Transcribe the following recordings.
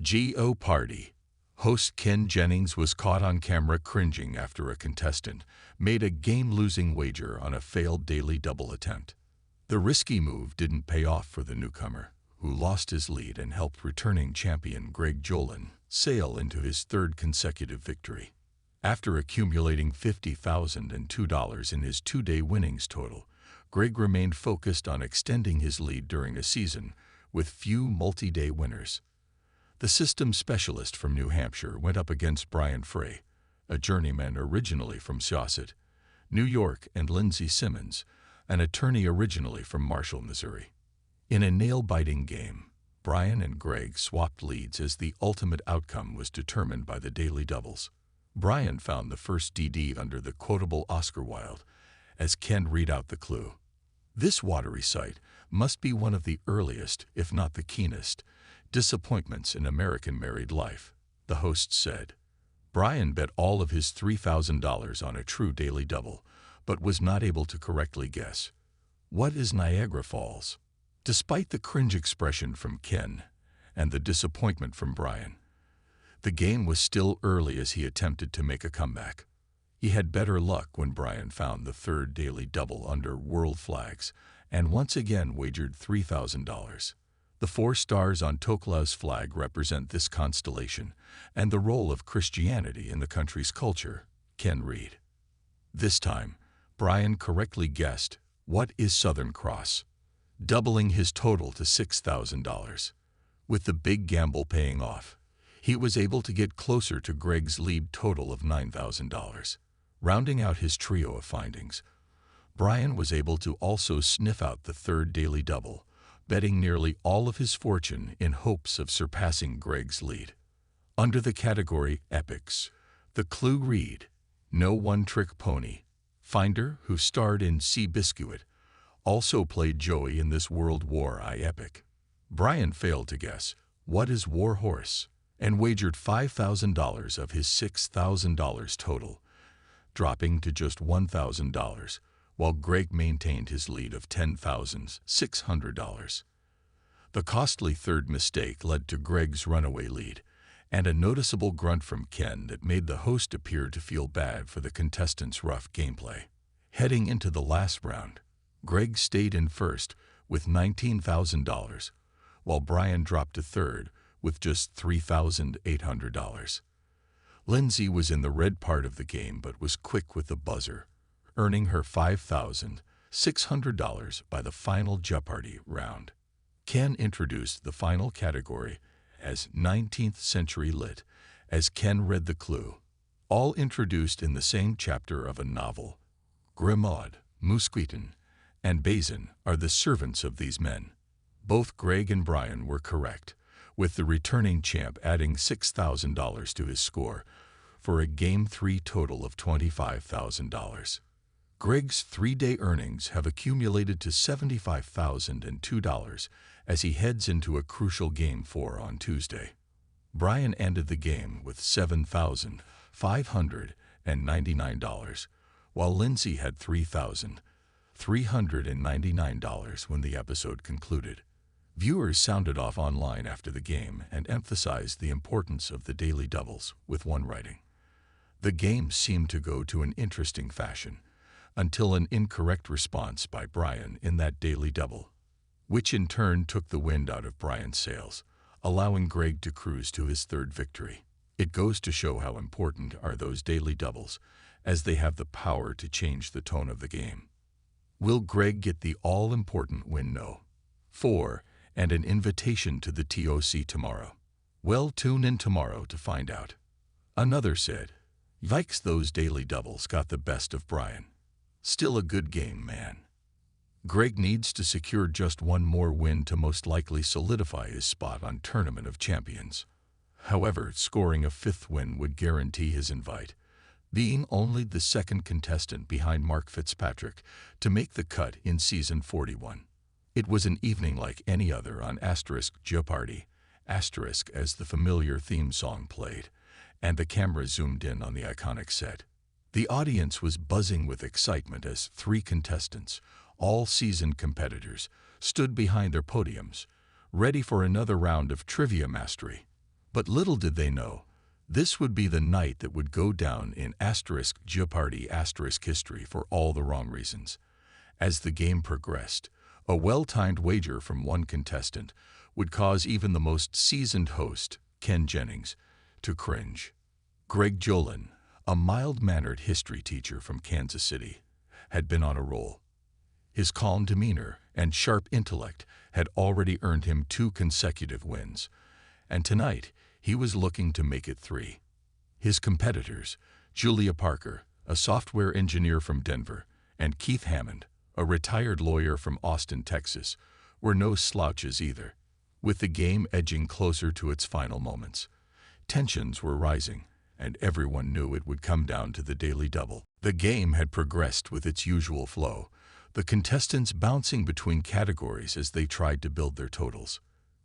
Jeopardy! Host Ken Jennings was caught on camera cringing after a contestant made a game-losing wager on a failed daily double attempt. The risky move didn't pay off for the newcomer, who lost his lead and helped returning champion Greg Jolin sail into his third consecutive victory. After accumulating $50,002 in his two-day winnings total, Greg remained focused on extending his lead during a season with few multi-day winners. The system specialist from New Hampshire went up against Brian Frey, a journeyman originally from Syosset, New York, and Lindsey Simmons, an attorney originally from Marshall, Missouri. In a nail-biting game, Brian and Greg swapped leads as the ultimate outcome was determined by the daily doubles. Brian found the first DD under the quotable Oscar Wilde as Ken read out the clue. This watery sight must be one of the earliest, if not the keenest, disappointments in American married life, the host said. Brian bet all of his $3,000 on a true daily double, but was not able to correctly guess. What is Niagara Falls? Despite the cringe expression from Ken and the disappointment from Brian, the game was still early as he attempted to make a comeback. He had better luck when Brian found the third daily double under world flags and once again wagered $3,000. The 4 stars on Tokla's flag represent this constellation and the role of Christianity in the country's culture, Ken read. This time, Brian correctly guessed, what is Southern Cross, doubling his total to $6,000. With the big gamble paying off, he was able to get closer to Greg's lead total of $9,000. Rounding out his trio of findings, Brian was able to also sniff out the third daily double, betting nearly all of his fortune in hopes of surpassing Greg's lead. Under the category Epics, the clue read, no one-trick pony. Finder, who starred in Seabiscuit, also played Joey in this World War I epic. Brian failed to guess, what is War Horse, and wagered $5,000 of his $6,000 total, dropping to just $1,000, while Greg maintained his lead of $10,600. The costly third mistake led to Greg's runaway lead, and a noticeable grunt from Ken that made the host appear to feel bad for the contestants' rough gameplay. Heading into the last round, Greg stayed in first with $19,000, while Brian dropped to third with just $3,800. Lindsey was in the red part of the game but was quick with the buzzer, earning her $5,600 by the final Jeopardy round. Ken introduced the final category as 19th Century Lit as Ken read the clue, all introduced in the same chapter of a novel. Grimaud, Mousqueton, and Bazin are the servants of these men. Both Greg and Brian were correct, with the returning champ adding $6,000 to his score for a Game 3 total of $25,000. Greg's 3-day earnings have accumulated to $75,002 as he heads into a crucial Game 4 on Tuesday. Brian ended the game with $7,599, while Lindsey had $3,399 when the episode concluded. Viewers sounded off online after the game and emphasized the importance of the daily doubles, with one writing, "The game seemed to go to an interesting fashion until an incorrect response by Brian in that daily double, which in turn took the wind out of Brian's sails, allowing Greg to cruise to his third victory. It goes to show how important are those daily doubles, as they have the power to change the tone of the game. Will Greg get the all-important win? No. 4. And an invitation to the TOC tomorrow. Well, tune in tomorrow to find out." Another said, "Yikes, those daily doubles got the best of Brian. Still a good game, man. Greg needs to secure just one more win to most likely solidify his spot on Tournament of Champions. However, scoring a 5th win would guarantee his invite, being only the second contestant behind Mark Fitzpatrick to make the cut in Season 41. It was an evening like any other on Jeopardy, as the familiar theme song played, and the camera zoomed in on the iconic set. The audience was buzzing with excitement as 3 contestants, all seasoned competitors, stood behind their podiums, ready for another round of trivia mastery. But little did they know, this would be the night that would go down in Jeopardy history for all the wrong reasons. As the game progressed, a well-timed wager from one contestant would cause even the most seasoned host, Ken Jennings, to cringe. Greg Jolin, a mild-mannered history teacher from Kansas City, had been on a roll. His calm demeanor and sharp intellect had already earned him 2 consecutive wins, and tonight he was looking to make it 3. His competitors, Julia Parker, a software engineer from Denver, and Keith Hammond, a retired lawyer from Austin, Texas, were no slouches either. With the game edging closer to its final moments, tensions were rising, and everyone knew it would come down to the daily double. The game had progressed with its usual flow, the contestants bouncing between categories as they tried to build their totals.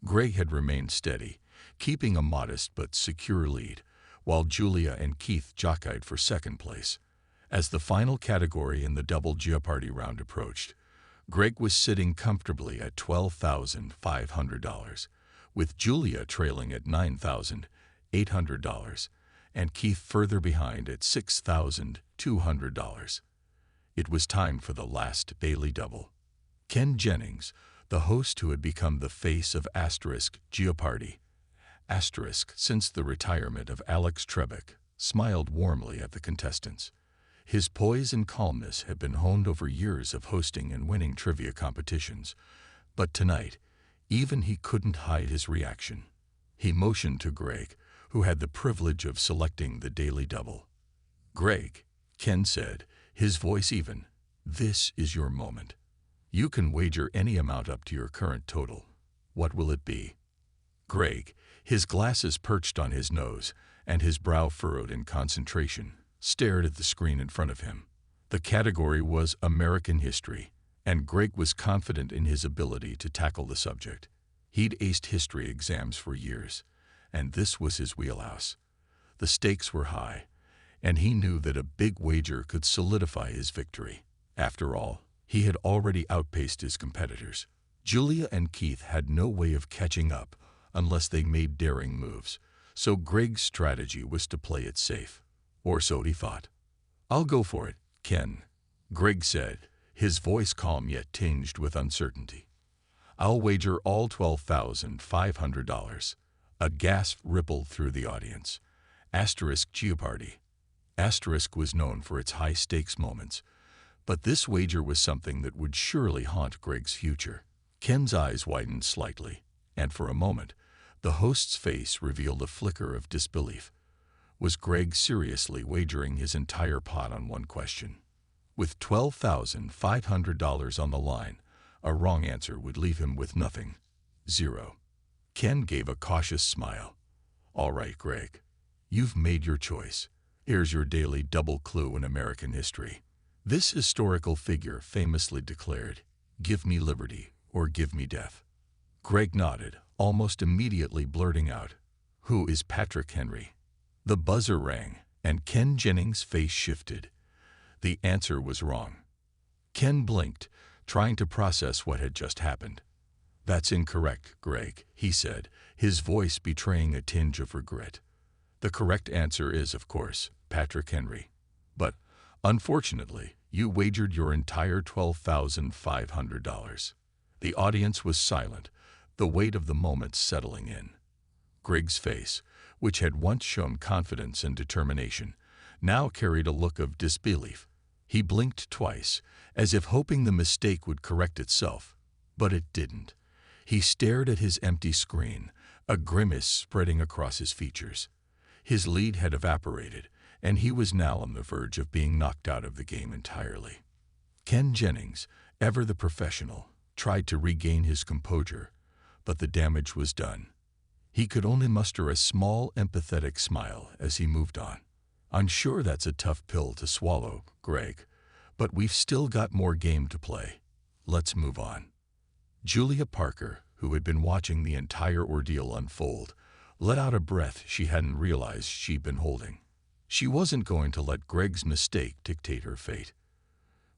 Greg had remained steady, keeping a modest but secure lead, while Julia and Keith jockeyed for second place. As the final category in the double Jeopardy round approached, Greg was sitting comfortably at $12,500, with Julia trailing at $9,800, and Keith further behind at $6,200. It was time for the last daily double. Ken Jennings, the host who had become the face of Jeopardy, since the retirement of Alex Trebek, smiled warmly at the contestants. His poise and calmness had been honed over years of hosting and winning trivia competitions, but tonight, even he couldn't hide his reaction. He motioned to Greg, who had the privilege of selecting the daily double. "Greg," Ken said, his voice even, "this is your moment. You can wager any amount up to your current total. What will it be?" Greg, his glasses perched on his nose and his brow furrowed in concentration, stared at the screen in front of him. The category was American history, and Greg was confident in his ability to tackle the subject. He'd aced history exams for years, and this was his wheelhouse. The stakes were high, and he knew that a big wager could solidify his victory. After all, he had already outpaced his competitors. Julia and Keith had no way of catching up unless they made daring moves, so Greg's strategy was to play it safe. Or so he thought. "I'll go for it, Ken," Greg said, his voice calm yet tinged with uncertainty. "I'll wager all $12,500. A gasp rippled through the audience. Jeopardy. Was known for its high-stakes moments, but this wager was something that would surely haunt Greg's future. Ken's eyes widened slightly, and for a moment, the host's face revealed a flicker of disbelief. Was Greg seriously wagering his entire pot on one question? With $12,500 on the line, a wrong answer would leave him with nothing. 0. Ken gave a cautious smile. "All right, Greg. You've made your choice. Here's your daily double clue in American history." This historical figure famously declared, "Give me liberty or give me death." Greg nodded, almost immediately blurting out, "Who is Patrick Henry?" The buzzer rang, and Ken Jennings' face shifted. The answer was wrong. Ken blinked, trying to process what had just happened. "That's incorrect, Greg," he said, his voice betraying a tinge of regret. "The correct answer is, of course, Patrick Henry. But, unfortunately, you wagered your entire $12,500. The audience was silent, the weight of the moment settling in. Greg's face, which had once shown confidence and determination, now carried a look of disbelief. He blinked twice, as if hoping the mistake would correct itself, but it didn't. He stared at his empty screen, a grimace spreading across his features. His lead had evaporated, and he was now on the verge of being knocked out of the game entirely. Ken Jennings, ever the professional, tried to regain his composure, but the damage was done. He could only muster a small, empathetic smile as he moved on. "I'm sure that's a tough pill to swallow, Greg, but we've still got more game to play. Let's move on." Julia Parker, who had been watching the entire ordeal unfold, let out a breath she hadn't realized she'd been holding. She wasn't going to let Greg's mistake dictate her fate.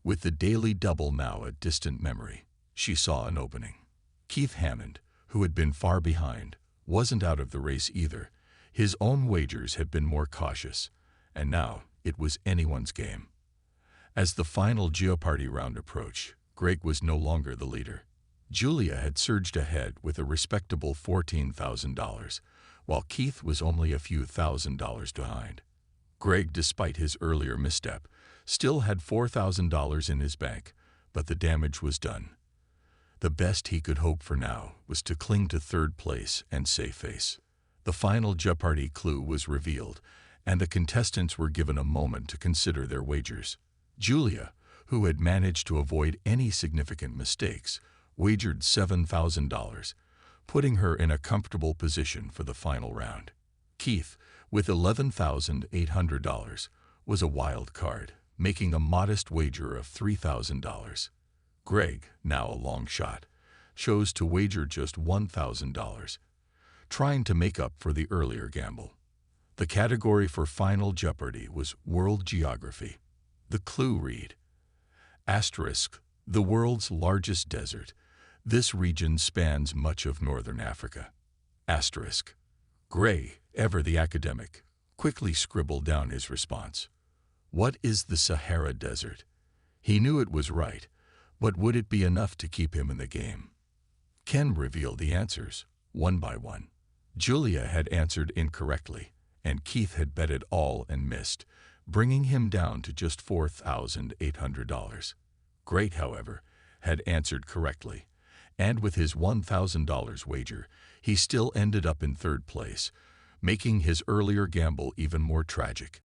With the daily double now a distant memory, she saw an opening. Keith Hammond, who had been far behind, wasn't out of the race either, His own wagers had been more cautious, and now it was anyone's game. As the final Jeopardy round approached, Greg was no longer the leader. Julia had surged ahead with a respectable $14,000, while Keith was only a few $1,000s behind. Greg, despite his earlier misstep, still had $4,000 in his bank, but the damage was done. The best he could hope for now was to cling to third place and save face. The final Jeopardy clue was revealed, and the contestants were given a moment to consider their wagers. Julia, who had managed to avoid any significant mistakes, wagered $7,000, putting her in a comfortable position for the final round. Keith, with $11,800, was a wild card, making a modest wager of $3,000. Greg, now a long shot, chose to wager just $1,000, trying to make up for the earlier gamble. The category for Final Jeopardy was World Geography. The clue read, Asterisk, the world's largest desert. This region spans much of northern Africa. Asterisk. Gray, ever the academic, quickly scribbled down his response. What is the Sahara Desert? He knew it was right, but would it be enough to keep him in the game? Ken revealed the answers, one by one. Julia had answered incorrectly, and Keith had bet it all and missed, bringing him down to just $4,800. Great, however, had answered correctly, and with his $1,000 wager, he still ended up in third place, making his earlier gamble even more tragic.